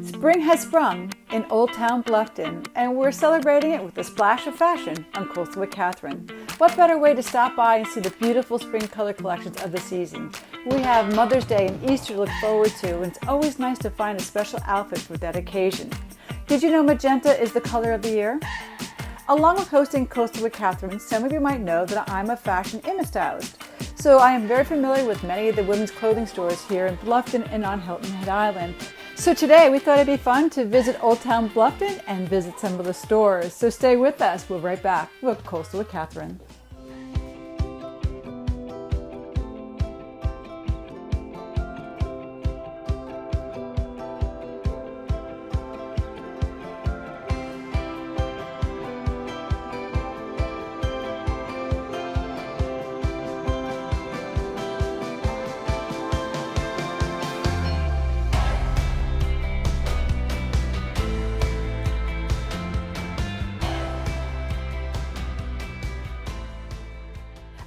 Spring has sprung in Old Town Bluffton, and we're celebrating it with a splash of fashion on Coastal with Kathryn. What better way to stop by and see the beautiful spring color collections of the season? We have Mother's Day and Easter to look forward to, and it's always nice to find a special outfit for that occasion. Did you know magenta is the color of the year? Along with hosting Coastal with Kathryn, some of you might know that I'm a fashion image stylist. So I am very familiar with many of the women's clothing stores here in Bluffton and on Hilton Head Island. So today we thought it'd be fun to visit Old Town Bluffton and visit some of the stores. So stay with us. We'll be right back with Coastal with Kathryn.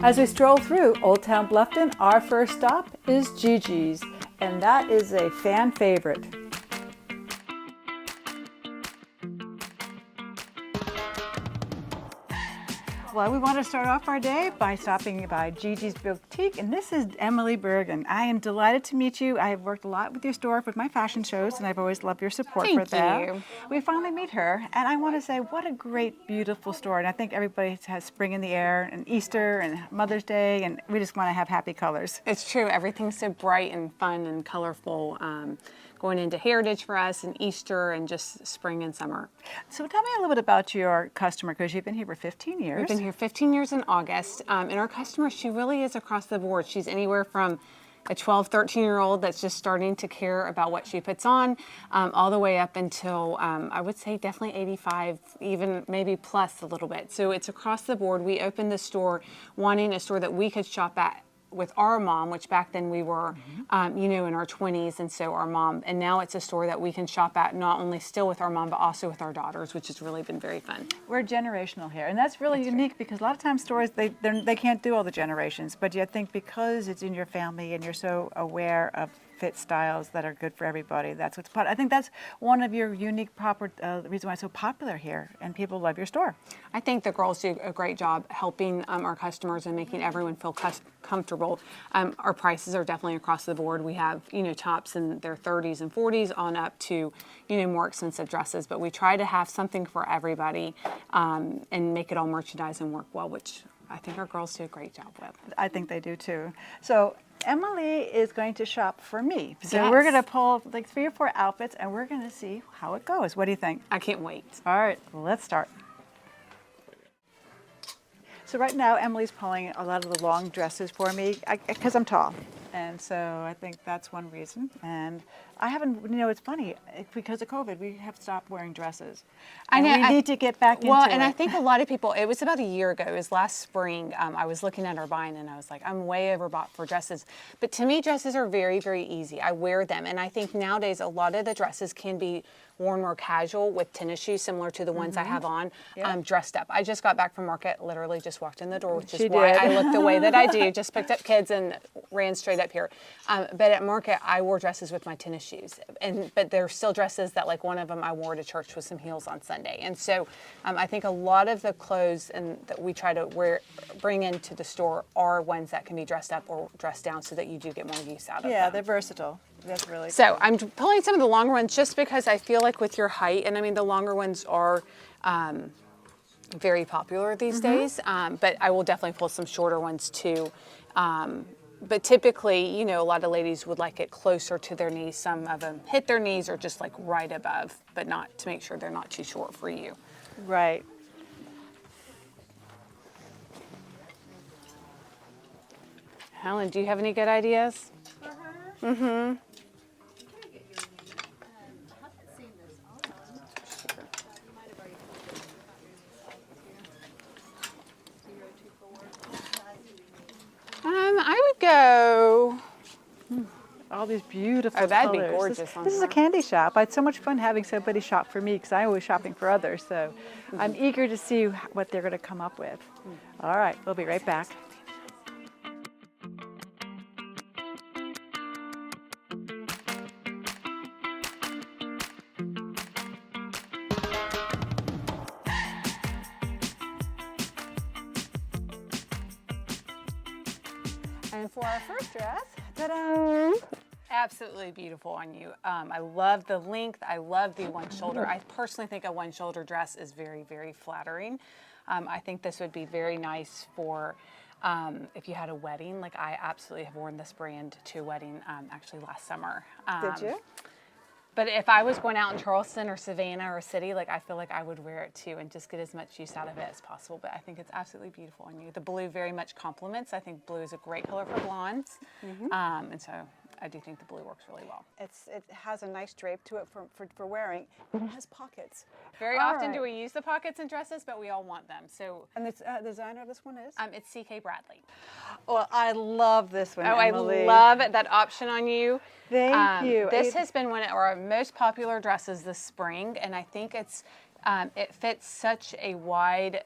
As we stroll through Old Town Bluffton, our first stop is Gigi's, and that is a fan favorite. Well, we want to start off our day by stopping by Gigi's Boutique, and this is Emily Bergen. I am delighted to meet you. I have worked a lot with your store with my fashion shows, and I've always loved your support for that. Thank you. We finally meet her, and I want to say what a great, beautiful store. And I think everybody has spring in the air, and Easter, and Mother's Day, and we just want to have happy colors. It's true. Everything's so bright and fun and colorful. Going into Heritage for us and Easter and just spring and summer. So tell me a little bit about your customer, because you've been here for 15 years. We've been here 15 years in August. And our customer, she really is across the board. She's anywhere from a 12, 13-year-old that's just starting to care about what she puts on, all the way up until, I would say definitely 85, even maybe plus a little bit. So it's across the board. We opened the store wanting a store that we could shop at with our mom, which back then we were, in our 20s, and so our mom, and now it's a store that we can shop at not only still with our mom, but also with our daughters, which has really been very fun. We're generational here, and that's really unique, right? Because a lot of times stores, they can't do all the generations, but I think because it's in your family and you're so aware of fit styles that are good for everybody, that's what's I think that's one of your unique reason why it's so popular here and people love your store. I think the girls do a great job helping our customers and making everyone feel comfortable. Our prices are definitely across the board. We have tops in their 30s and 40s on up to more expensive dresses, but we try to have something for everybody and make it all merchandise and work well, which I think our girls do a great job with. I think they do too. So Emily is going to shop for me. So yes. We're going to pull like 3 or 4 outfits and we're going to see how it goes. What do you think? I can't wait. All right, let's start. So right now Emily's pulling a lot of the long dresses for me because I'm tall. And so I think that's one reason. And I haven't, it's funny, because of COVID, we have stopped wearing dresses. I know. We need to get back into it. Well, and I think a lot of people, it was about a year ago, it was last spring, I was looking at our buying and I was like, I'm way overbought for dresses. But to me, dresses are very, very easy. I wear them. And I think nowadays a lot of the dresses can be worn more casual with tennis shoes, similar to the ones I have on, dressed up. I just got back from market, literally just walked in the door, which is why I look the way that I do. Just picked up kids and ran straight up here. But at market, I wore dresses with my tennis shoes. But they're still dresses that, like one of them I wore to church with some heels on Sunday. And so I think a lot of the clothes that we try to bring into the store are ones that can be dressed up or dressed down so that you do get more use out of them. Yeah, they're versatile. That's really so cool. I'm pulling some of the longer ones just because I feel like with your height, and I mean the longer ones are very popular these days, but I will definitely pull some shorter ones too. But typically, a lot of ladies would like it closer to their knees. Some of them hit their knees or just like right above, but not to make sure they're not too short for you. Right. Helen, do you have any good ideas? For her? Mm-hmm. Can I get your name? I haven't seen this on. You might have already told me. 024. I would go. All these beautiful Oh, that'd be colors. gorgeous on This is her. a candy shop. I had so much fun having somebody shop for me because I'm always shopping for others. So I'm eager to see what they're going to come up with. All right, we'll be right back. And for our first dress, Ta-da! absolutely beautiful on you. I love the length. I love the one shoulder. I personally think a one shoulder dress is very, very flattering. I think this would be very nice for if you had a wedding. Like I absolutely have worn this brand to a wedding actually last summer. Did you? But if I was going out in Charleston or Savannah or a city, like I feel like I would wear it too and just get as much use out of it as possible. But I think it's absolutely beautiful on you. The blue very much complements. I think blue is a great color for blondes. And so I do think the blue works really well. It has a nice drape to it for wearing. It has pockets. Very All often do right. we use the pockets in dresses, but we all want them. So And the designer of this one is? it's C.K. Bradley. Well, I love this one, Oh, Emily. I love that option on you. Thank you. This has been one of our most popular dresses this spring, and I think it fits such a wide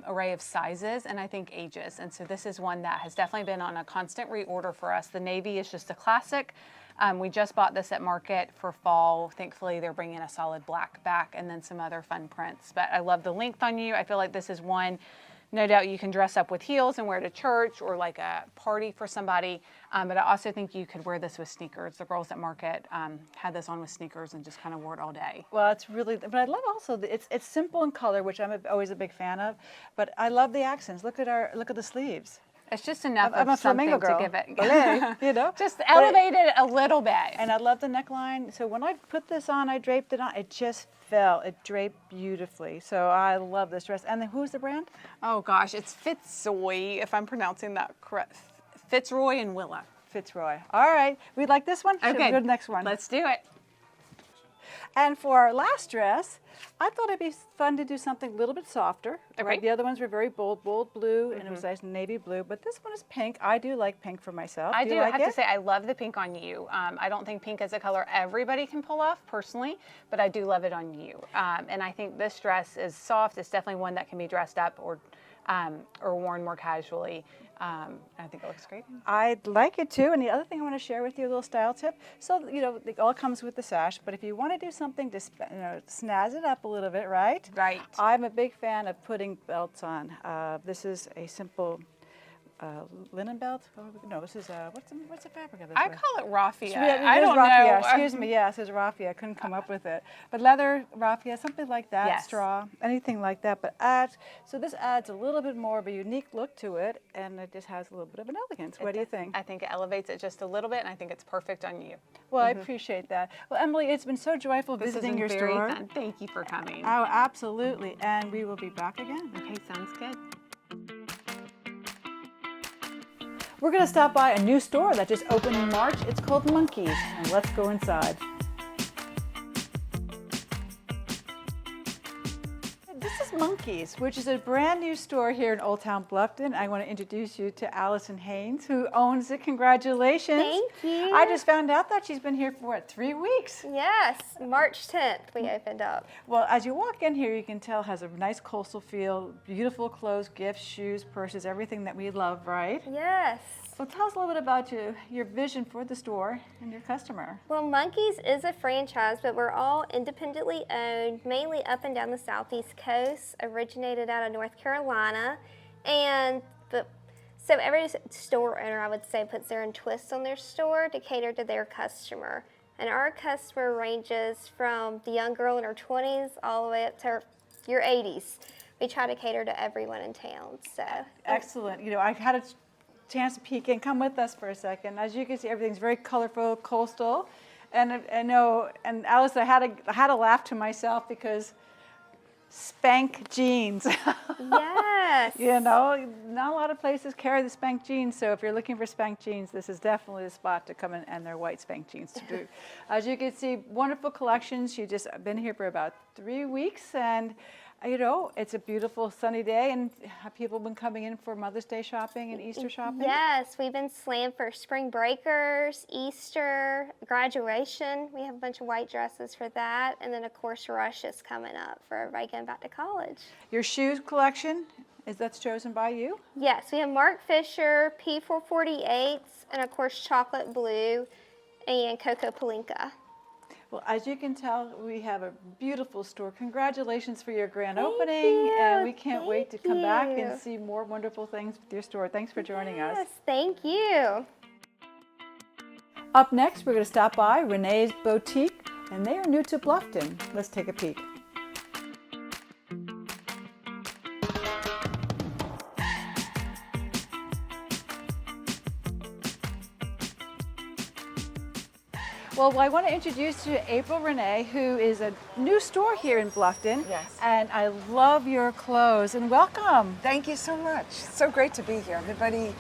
array of sizes and I think ages. And so this is one that has definitely been on a constant reorder for us. The navy is just a classic. We just bought this at Market for fall. Thankfully, they're bringing a solid black back and then some other fun prints. But I love the length on you. I feel like this is one, no doubt you can dress up with heels and wear to church or like a party for somebody. But I also think you could wear this with sneakers. The girls at Market had this on with sneakers and just kind of wore it all day. Well, it's really, but I love also it's simple in color, which I'm always a big fan of. But I love the accents. Look at the sleeves. It's just enough I'm a of something flamingo girl. to give it, Ballet, you know. just elevate it a little bit. And I love the neckline. So when I put this on, I draped it on. It just fell. It draped beautifully. So I love this dress. And then who's the brand? Oh gosh, it's Fitzroy, if I'm pronouncing that correct. Fitzroy and Willa. Fitzroy. All right. We like this one? Should we Okay, go to the next one? Let's do it. And for our last dress, I thought it'd be fun to do something a little bit softer. Okay. Right? The other ones were very bold blue, and it was nice navy blue. But this one is pink. I do like pink for myself. I do do you like have it? to say, I love the pink on you. I don't think pink is a color everybody can pull off personally, but I do love it on you. And I think this dress is soft. It's definitely one that can be dressed up or worn more casually. I think it looks great. I like it too. And the other thing I want to share with you, a little style tip. So, you know, it all comes with the sash, but if you want to do something to snazz it up a little bit, right? Right. I'm a big fan of putting belts on. This is a simple linen belt. No, this is what's the fabric of this? I one? call it raffia. Yeah, I it is don't raffia. know. Excuse me. Yeah, it says raffia. I couldn't come up with it. But leather, raffia, something like that, Yes. straw, anything like that. But so this adds a little bit more of a unique look to it, and it just has a little bit of an elegance. What do you think? I think it elevates it just a little bit, and I think it's perfect on you. Well, I appreciate that. Well, Emily, it's been so joyful This has visiting been your very store. fun. Thank you for coming. Oh, absolutely. And we will be back again. Okay, sounds good. We're going to stop by a new store that just opened in March. It's called Monkeys, and let's go inside. This is Monkeys, which is a brand new store here in Old Town Bluffton. I want to introduce you to Allison Haynes, who owns it. Congratulations. Thank you. I just found out that she's been here for, what, 3 weeks? Yes, March 10th we opened up. Well, as you walk in here, you can tell it has a nice coastal feel, beautiful clothes, gifts, shoes, purses, everything that we love, right? Yes. So tell us a little bit about your vision for the store and your customer. Well, Monkeys is a franchise, but we're all independently owned, mainly up and down the southeast coast, originated out of North Carolina. So every store owner, I would say, puts their own twist on their store to cater to their customer. And our customer ranges from the young girl in her 20s all the way up to your 80s. We try to cater to everyone in town. So Excellent. You know, I had a chance to peek in. Come with us for a second. As you can see, everything's very colorful, coastal. And I know, and Alice, I had a laugh to myself because Spank jeans. yes. You know, not a lot of places carry the Spank jeans, so if you're looking for Spank jeans, this is definitely the spot to come in, and they're white Spank jeans to do. As you can see, wonderful collections. She's just been here for about 3 weeks, and you know, it's a beautiful sunny day, and have people been coming in for Mother's Day shopping and Easter shopping? Yes, we've been slammed for spring breakers, Easter, graduation. We have a bunch of white dresses for that. And then, of course, Rush is coming up for everybody going back to college. Your shoes collection, that's chosen by you? Yes, we have Mark Fisher, P448s, and, of course, Chocolate Blue and Coco Palinka. Well, as you can tell, we have a beautiful store. Congratulations for your grand Thank opening, you. and we can't wait to come back you. and see more wonderful things with your store. Thanks for joining us. Yes, thank you. Up next, we're going to stop by Renee's Boutique, and they are new to Bluffton. Let's take a peek. Well, I want to introduce you to April Renee, who is a new store here in Bluffton. Yes. And I love your clothes, and welcome. Thank you so much. So great to be here. Everybody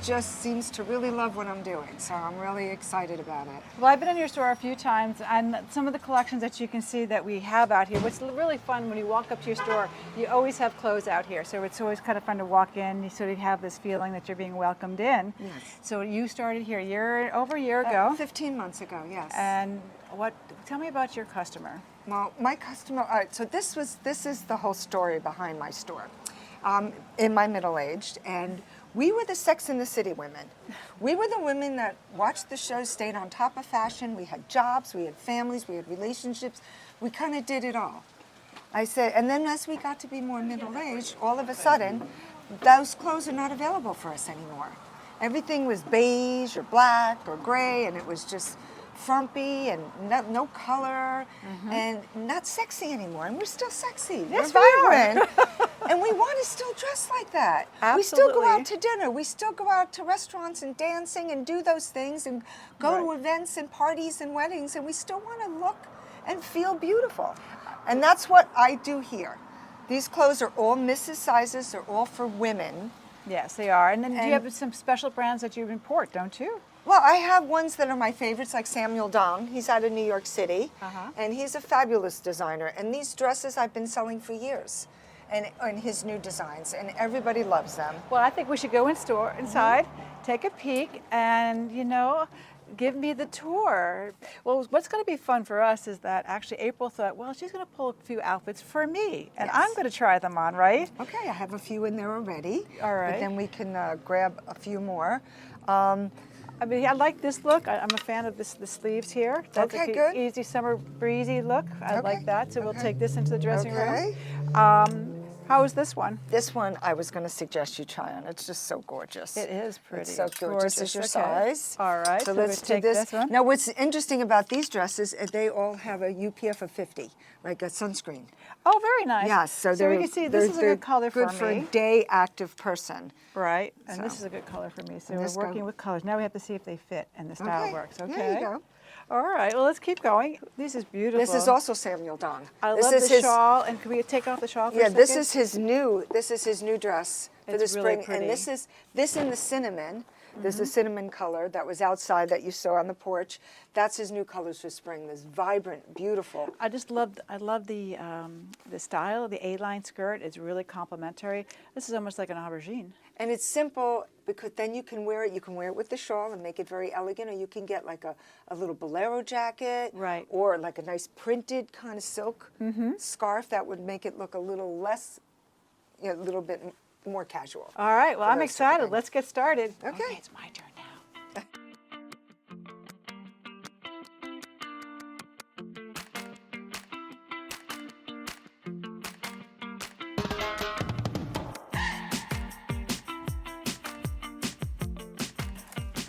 just seems to really love what I'm doing, so I'm really excited about it. Well, I've been in your store a few times, and some of the collections that you can see that we have out here, what's really fun when you walk up to your store, you always have clothes out here, so it's always kind of fun to walk in. You sort of have this feeling that you're being welcomed in. Yes. So you started here over a year ago. 15 months ago, yes. And tell me about your customer. Well, my customer, all right, so this is the whole story behind my store. In my middle-aged, and we were the Sex and the City women. We were the women that watched the show, stayed on top of fashion. We had jobs, we had families, we had relationships. We kind of did it all. I said, and then as we got to be more middle-aged, all of a sudden, those clothes are not available for us anymore. Everything was beige or black or gray, and it was just frumpy and no color and not sexy anymore. And we're still sexy. Yes, we're we are. vibrant. And we want to still dress like that. Absolutely. We still go out to dinner. We still go out to restaurants and dancing and do those things and go to events and parties and weddings, and we still want to look and feel beautiful. And that's what I do here. These clothes are all Mrs. sizes. They're all for women. Yes, they are. And then you have some special brands that you import, don't you? Well, I have ones that are my favorites, like Samuel Dong. He's out of New York City, and he's a fabulous designer. And these dresses I've been selling for years, and his new designs, and everybody loves them. Well, I think we should go inside, take a peek, and, give me the tour. Well, what's going to be fun for us is that actually April thought, well, she's going to pull a few outfits for me, and I'm going to try them on, right? Okay, I have a few in there already. All right. But then we can grab a few more. I mean, I like this look. I'm a fan of the sleeves here. That's Okay, a good. Easy summer breezy look. I like that. So we'll take this into the dressing room. Okay. How is this one? This one I was going to suggest you try on. It's just so gorgeous. It is pretty. It's so gorgeous. It's your size. All right. So we'll let's do take this. one. Now, what's interesting about these dresses is they all have a UPF of 50, like a sunscreen. Oh, very nice. Yes, so we can see this is a good color for me. Good for a day active person. Right, and So. this is a good color for me. So And we're this working with colors. Now we have to see if they fit and the style works. Okay. There you go. All right. Well, let's keep going. This is beautiful. This is also Samuel Dong. I this love is the his, shawl. And can we take off the shawl for a Yeah, second? this is his new. This is his new dress for It's the really spring, pretty. and this in the cinnamon. There's a cinnamon color that was outside that you saw on the porch. That's his new colors for spring. This vibrant, beautiful. I just love. I love the style. The A-line skirt is really complimentary. This is almost like an aubergine. And it's simple because then you can wear it. You can wear it with the shawl and make it very elegant, or you can get like a little bolero jacket, Right. or like a nice printed kind of silk scarf that would make it look a little less, a little bit more casual. All right. Well, For I'm those type of excited. things. Let's get started. Okay. It's my turn now.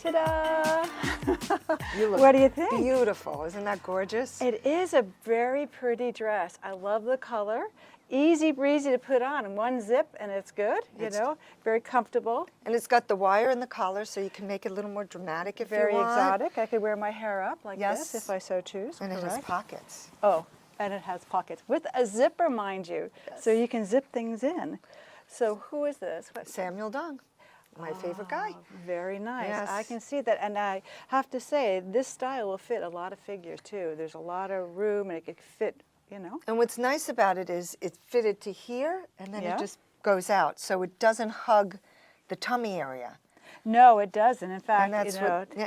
Ta-da! You look What do you think? Beautiful. Isn't that gorgeous? It is a very pretty dress. I love the color. Easy breezy to put on. One zip and it's good, very comfortable. And it's got the wire in the collar, so you can make it a little more dramatic if Very you want. exotic. I could wear my hair up like Yes. this if I so choose. And it has correct? pockets. Oh, and it has pockets with a zipper, mind you, so you can zip things in. So who is this? What? Samuel Dong, my favorite guy. Very nice. Yes. I can see that, and I have to say this style will fit a lot of figures too. There's a lot of room, and it could fit. And what's nice about it is it's fitted to here, and then Yeah. it just goes out, so it doesn't hug the tummy area. No, it doesn't. In fact, And that's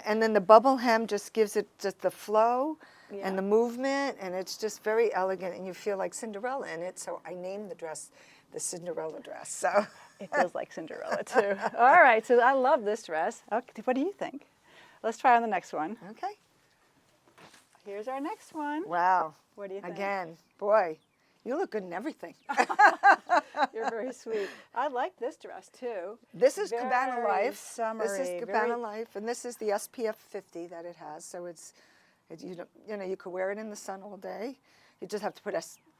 and then the bubble hem just gives it just the flow Yeah. and the movement, and it's just very elegant, and you feel like Cinderella in it. So I named the dress the Cinderella dress. So it feels like Cinderella too. All right, so I love this dress. Okay, what do you think? Let's try on the next one. okay. Here's our next one. Wow. What do you think? Again, boy, you look good in everything. You're very sweet. I like this dress too. This is Very Cabana Life. summery, This is Cabana very- Life, and this is the SPF 50 that it has. So it's you know, you could wear it in the sun all day. You just have to put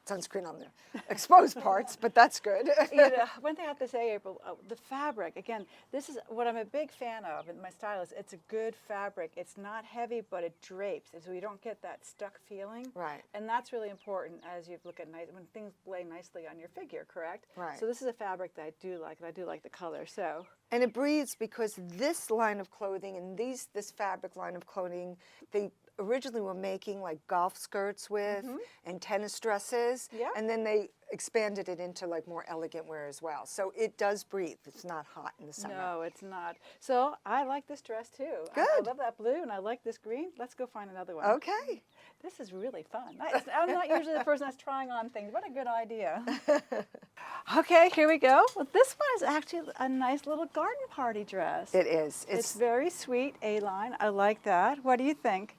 sunscreen on the exposed parts, but that's good. You know, one thing I have to say, April, the fabric, again, this is what I'm a big fan of in my style is it's a good fabric. It's not heavy, but it drapes, and so you don't get that stuck feeling. Right. And that's really important as you look at when things lay nicely on your figure, correct? Right. So this is a fabric that I do like, and I do like the color, so. And it breathes because this line of clothing and this fabric line of clothing, they originally were making like golf skirts with and tennis dresses. Yeah. And then they expanded it into like more elegant wear as well. So it does breathe. It's not hot in the summer. No, it's not. So I like this dress too. I Good. love that blue, and I like this green. Let's go find another one. Okay. This is really fun. I'm not usually the person that's trying on things. What a good idea. Okay, here we go. Well, this one is actually a nice little garden party dress. It is. It's very sweet, A-line. I like that. What do you think?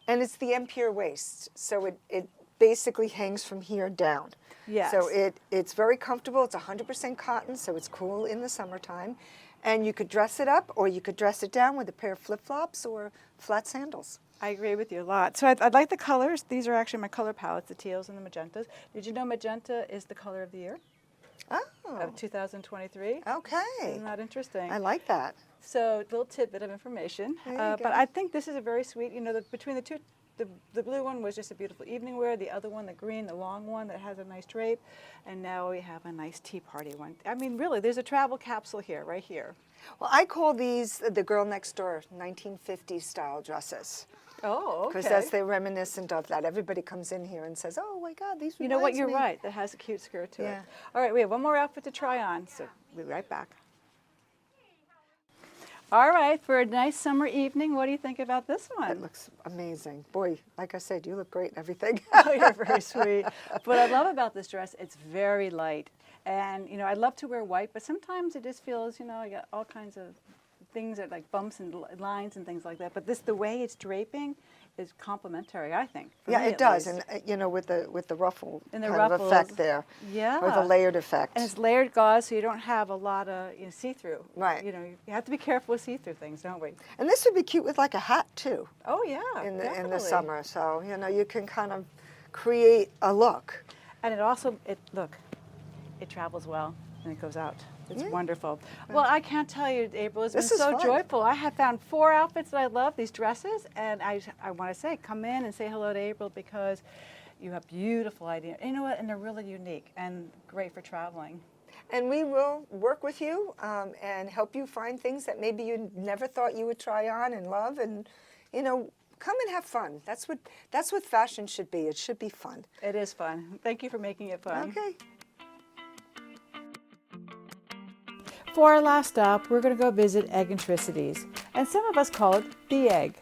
And it's the empire waist, so it basically hangs from here down. Yes. So it's very comfortable. It's 100% cotton, so it's cool in the summertime. And you could dress it up, or you could dress it down with a pair of flip-flops or flat sandals. I agree with you a lot. So I like the colors. These are actually my color palettes, the teals and the magentas. Did you know magenta is the color of the year Oh, of 2023? okay. Isn't that interesting? I like that. So, a little tidbit of information. There you But go. I think this is a very sweet, you know, between the two, the blue one was just a beautiful evening wear. The other one, the green, the long one that has a nice drape. And now we have a nice tea party one. I mean, really, there's a travel capsule here, right here. Well, I call these the girl next door 1950s style dresses. Oh, okay. Because that's they're reminiscent of that. Everybody comes in here and says, oh my God, these You know what, reminds you're me." right. That has a cute skirt to Yeah. it. All right, we have one more outfit to try on, so we'll be right back. All right, for a nice summer evening, what do you think about this one? It looks amazing. Boy, like I said, you look great in everything. Oh, you're very sweet. What I love about this dress, it's very light. And, you know, I love to wear white, but sometimes it just feels, you know, I got all kinds of things that like bumps and lines and things like that. But the way it's draping is complimentary, I think. for Yeah, me it at does, least. and you know, with the ruffle And the kind of ruffles. effect there, Yeah. or the layered effect. And it's layered gauze, so you don't have a lot of see-through. Right. You know, you have to be careful with see-through things, don't we? And this would be cute with like a hat too Oh yeah, in the definitely. summer. So you know, you can kind of create a look. And it also, look, it travels well and it goes out. It's Yeah. wonderful. Well, I can't tell you, April, it's This been is so fun. joyful. I have found 4 outfits that I love, these dresses, and I want to say, come in and say hello to April because you have beautiful ideas. And you know what? And they're really unique and great for traveling. And we will work with you and help you find things that maybe you never thought you would try on and love, and you know, come and have fun. That's what fashion should be. It should be fun. It is fun. Thank you for making it fun. Okay. For our last stop, we're going to go visit Eggentricities, and some of us call it The Egg.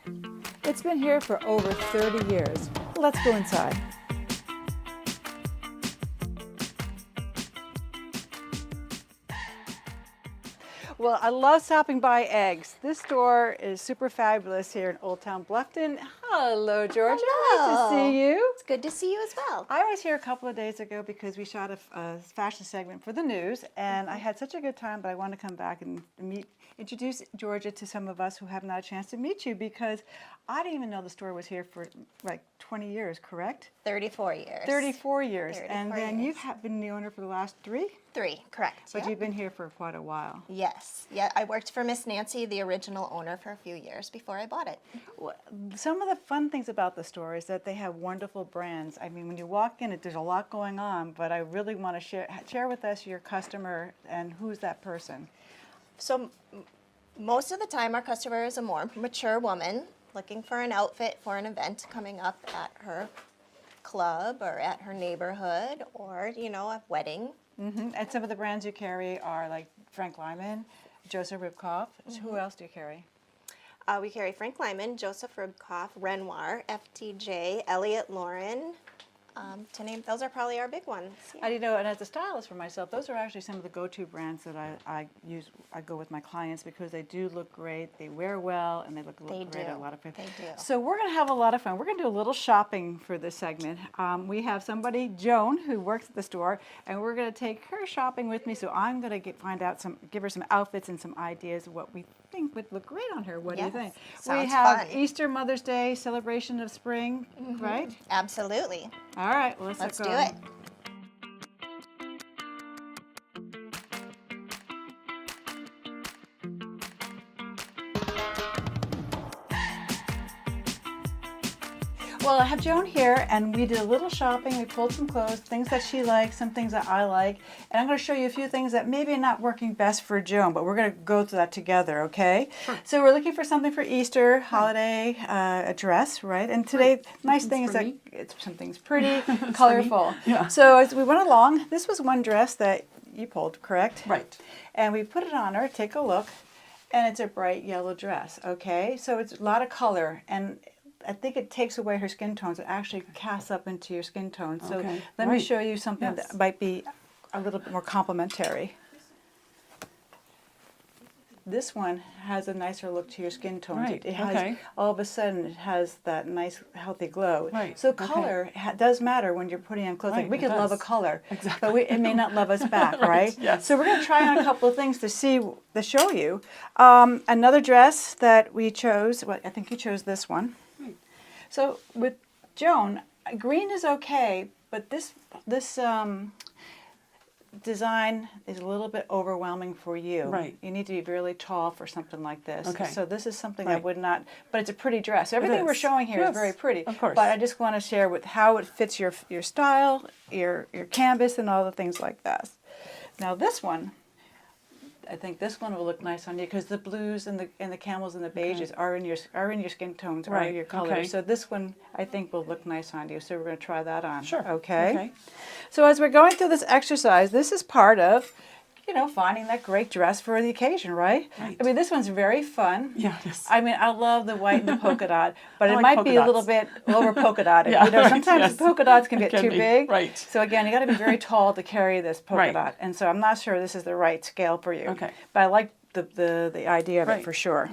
It's been here for over 30 years. Let's go inside. Well, I love stopping by Eggs. This store is super fabulous here in Old Town Bluffton. Hello, Georgia. Nice to see you. It's good to see you as well. I was here a couple of days ago because we shot a fashion segment for the news, and I had such a good time, but I want to come back and introduce Georgia to some of us who haven't had a chance to meet you, because I didn't even know the store was here for like 20 years, correct? 34 years. 34 years. 34 And then years. you've been the owner for the last 3, 3, correct. but yeah. you've been here for quite a while. Yes. Yeah, I worked for Miss Nancy, the original owner, for a few years before I bought it. Some of the fun things about the store is that they have wonderful brands. I mean, when you walk in, there's a lot going on, but I really want to share with us your customer and who's that person. So most of the time our customer is a more mature woman looking for an outfit for an event coming up at her club or at her neighborhood or, you know, a wedding. Mm-hmm. And some of the brands you carry are like Frank Lyman, Joseph Ribkoff. Who else do you carry? We carry Frank Lyman, Joseph Ribkoff, Renoir, FTJ, Elliot Lauren, To name, those are probably our big ones. Yeah. And, you know, and as a stylist for myself, those are actually some of the go-to brands that I use. I go with my clients because they do look great, they wear well, and they look They great do. on a lot of people. They do. So we're going to have a lot of fun. We're going to do a little shopping for this segment. We have somebody, Joan, who works at the store, and we're going to take her shopping with me. So I'm going to give her some outfits and some ideas of what we think would look great on her. What do you Yes, think? We sounds have fun. Easter, Mother's Day, celebration of spring, right? Absolutely. All right, well, Let's go. do it. Well, I have Joan here, and we did a little shopping. We pulled some clothes, things that she likes, some things that I like, and I'm going to show you a few things that maybe are not working best for Joan, but we're going to go through that together, okay? Sure. So we're looking for something for Easter, holiday, a dress, right? And today, nice thing is that something's pretty, colorful. Yeah. So as we went along, this was one dress that you pulled, correct? Right. And we put it on her, take a look, and it's a bright yellow dress, okay? So it's a lot of color, and I think it takes away her skin tones. It actually casts up into your skin tone. So Okay, let me right. show you something Yes. that might be a little bit more complementary. This one has a nicer look to your skin tones. Right, It has, okay. all of a sudden, it has that nice, healthy glow. Right, So okay. color does matter when you're putting on clothes. Like Right, we it could love a does. color, Exactly. but it may not love us back, Right, right? yes. So we're going to try on a couple of things to show you. Another dress that we chose, well, I think you chose this one. So with Joan, green is okay, but this design is a little bit overwhelming for you. Right. You need to be really tall for something like this. Okay. So this is something I Right. would not, but it's a pretty dress. Everything we're is. showing here is Yes, very pretty. of course. But I just want to share with how it fits your style, your canvas, and all the things like that. Now this one, I think this one will look nice on you because the blues and the camels and the beiges are in your skin tones, are Right, in your colors. okay. So this one I think will look nice on you. So we're going to try that on. Sure. Okay. Okay. So as we're going through this exercise, this is part of, you know, finding that great dress for the occasion, right? Right. I mean, this one's very fun. Yeah, it is. I mean, I love the white and the polka dot, but I it like might polka be a little dots. bit over polka dotted. Yeah, You know, right, sometimes yes. the polka dots can It get can too be, big. right. So again, you got to be very tall to carry this polka Right. dot, and so I'm not sure this is the right scale for you. Okay. But I like the idea of it Right. for sure.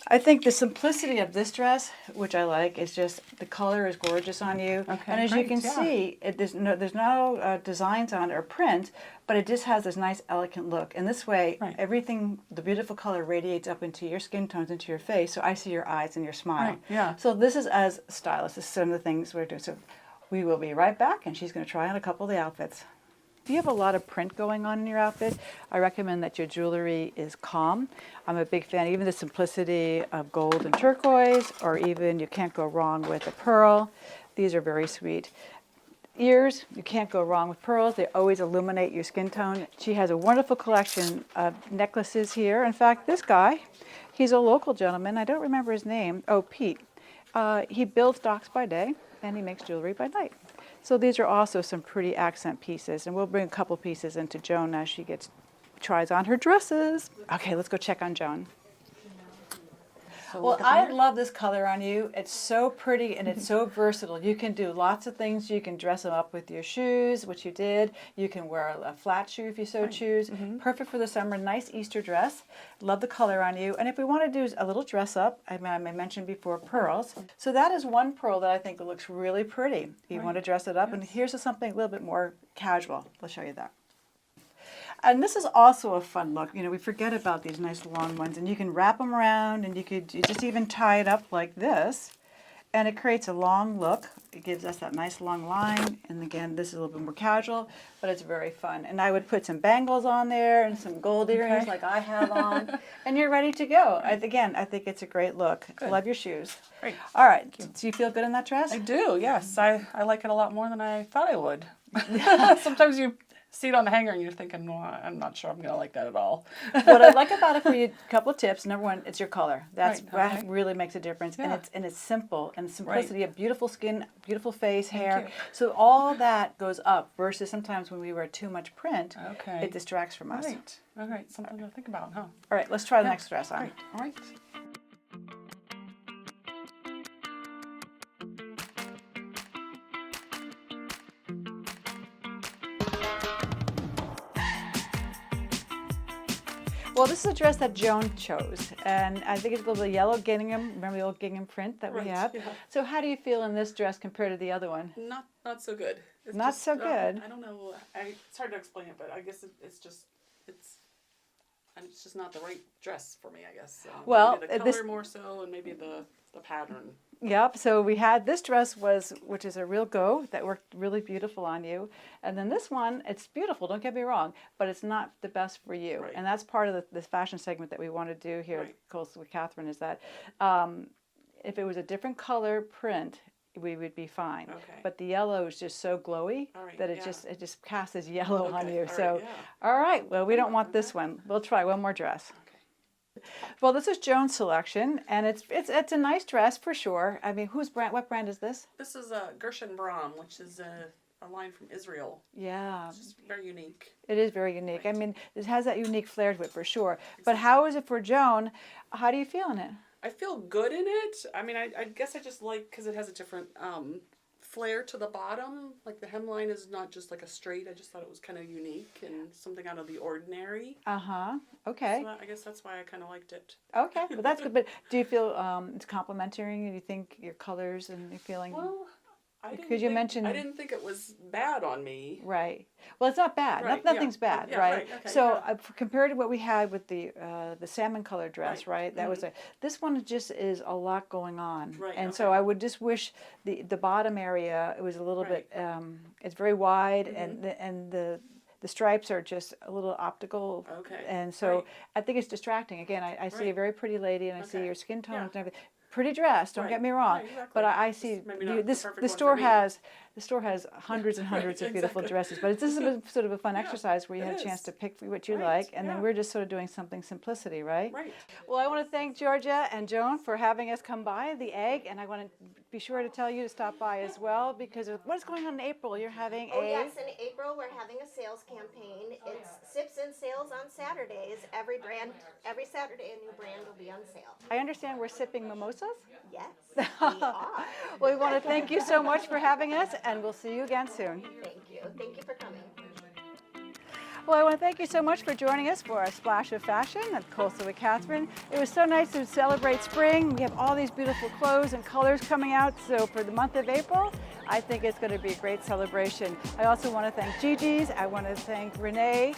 I think the simplicity of this dress, which I like, is just the color is gorgeous on you. Okay, And as you great, can yeah. see, there's no designs on it or print, but it just has this nice elegant look. And this way, Right. everything, the beautiful color radiates up into your skin tones, into your face. So I see your eyes and your smile. Right, yeah. So this is as stylists, this is some of the things we're doing. So we will be right back, and she's going to try on a couple of the outfits. If you have a lot of print going on in your outfit, I recommend that your jewelry is calm. I'm a big fan, even the simplicity of gold and turquoise, or even you can't go wrong with a pearl. These are very sweet. Ears, you can't go wrong with pearls. They always illuminate your skin tone. She has a wonderful collection of necklaces here. In fact, this guy, he's a local gentleman. I don't remember his name. Oh, Pete. He builds stocks by day, and he makes jewelry by night. So these are also some pretty accent pieces, and we'll bring a couple pieces into Joan as she tries on her dresses. Okay, let's go check on Joan. Well, I love this color on you. It's so pretty and it's so versatile. You can do lots of things. You can dress them up with your shoes, which you did. You can wear a flat shoe if you so choose. Perfect for the summer. Nice Easter dress. Love the color on you. And if we want to do a little dress up, I mentioned before pearls. So that is one pearl that I think looks really pretty. You want to dress it up. And here's something a little bit more casual. I'll show you that. And this is also a fun look. You know, we forget about these nice long ones, and you can wrap them around, and you just even tie it up like this, and it creates a long look. It gives us that nice long line, and again, this is a little bit more casual, but it's very fun. And I would put some bangles on there and some gold earrings like I have on, and you're ready to go. I think it's a great look. Good. Love your shoes. Great. All right, do you feel good in that dress? I do, yes. I like it a lot more than I thought I would. Sometimes you see it on the hanger and you're thinking, well, I'm not sure I'm going to like that at all. What I like about it for you, a couple of tips. Number one, it's your color. That's Right, okay. what really makes a difference. Yeah. And it's simple. And simplicity of beautiful skin, beautiful face, hair. you. So all that goes up versus sometimes when we wear too much print, Okay. it distracts from us. Right. All right. Something to think about, huh? All right, let's try the next dress on. Great. All right. Well, this is a dress that Joan chose, and I think it's a little bit yellow gingham. Remember the old gingham print that we Right, have? yeah. So how do you feel in this dress compared to the other one? Not so good. It's Not so good. I don't know. It's hard to explain it, but I guess it's just not the right dress for me. I guess. Well, maybe the color more so, and maybe the pattern. Yep, so we had this dress which is a real go that worked really beautiful on you. And then this one, it's beautiful, don't get me wrong, but it's not the best for you. Right. And that's part of this fashion segment that we want to do here Right. with Kathryn is that if it was a different color print, we would be fine. Okay. But the yellow is just so glowy All right, that it yeah. just casts as yellow on Okay, you. all So, right, yeah. all right, well, we don't want this one. We'll try one more dress. Okay. Well, this is Joan's selection, and it's a nice dress for sure. I mean, what brand is this? This is Gershon Bram, which is a line from Israel. Yeah, It's just very unique. it is very unique. I mean, it has that unique flair to it for sure. But how is it for Joan? How do you feel in it? I feel good in it. I mean, I guess I just like because it has a different flair to the bottom. Like the hemline is not just like a straight. I just thought it was kind of unique and something out of the ordinary. Uh-huh. Okay. So I guess that's why I kind of liked it. Okay. Well, that's good. But do you feel it's complimentary? Do you think your colors and your feeling? Well, Because you mentioned- I didn't think it was bad on me. Right. Well, it's not bad. Right, Nothing's yeah. bad, Yeah, right? right, okay, So yeah. compared to what we had with the salmon color dress, Right, right? That was this one just is a lot going on, Right, and so okay. I would just wish the bottom area it was a little Right. bit. It's very wide, and the stripes are just a little optical. Okay, And so right. I think it's distracting. Again, I see a Right. very pretty lady, and I see Okay, your skin tone yeah. and everything. Pretty dress, don't Right, get me wrong, right, exactly. but I Just see maybe not the perfect the one store for me. has hundreds and Right, hundreds of beautiful exactly. dresses, but this is sort of a fun Yeah, exercise where you it have a chance is. to pick what you Right, like, and then yeah. we're just sort of doing something simplicity, right? Right. Well, I want to thank Georgia and Joan for having us come by the Egg, and I want to be sure to tell you to stop by as well because of what's going on in April. You're having Oh yes, in April we're having a sales campaign. It's sips and sales on Saturdays. Every Saturday a new brand will be on sale. I understand we're sipping mimosas. Yes, we are. Well, we want to thank you so much for having us, and we'll see you again soon. Thank you. Thank you for coming. Well, I want to thank you so much for joining us for our Splash of Fashion at Coastal with Kathryn. It was so nice to celebrate spring. We have all these beautiful clothes and colors coming out. So for the month of April, I think it's going to be a great celebration. I also want to thank Gigi's. I want to thank Renee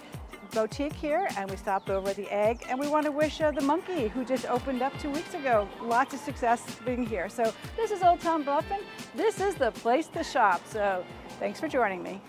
Boutique here, and we stopped over at the Egg. And we want to wish the Monkey, who just opened up 2 weeks ago, lots of success being here. So this is Old Town Bluffton. This is the place to shop. So thanks for joining me.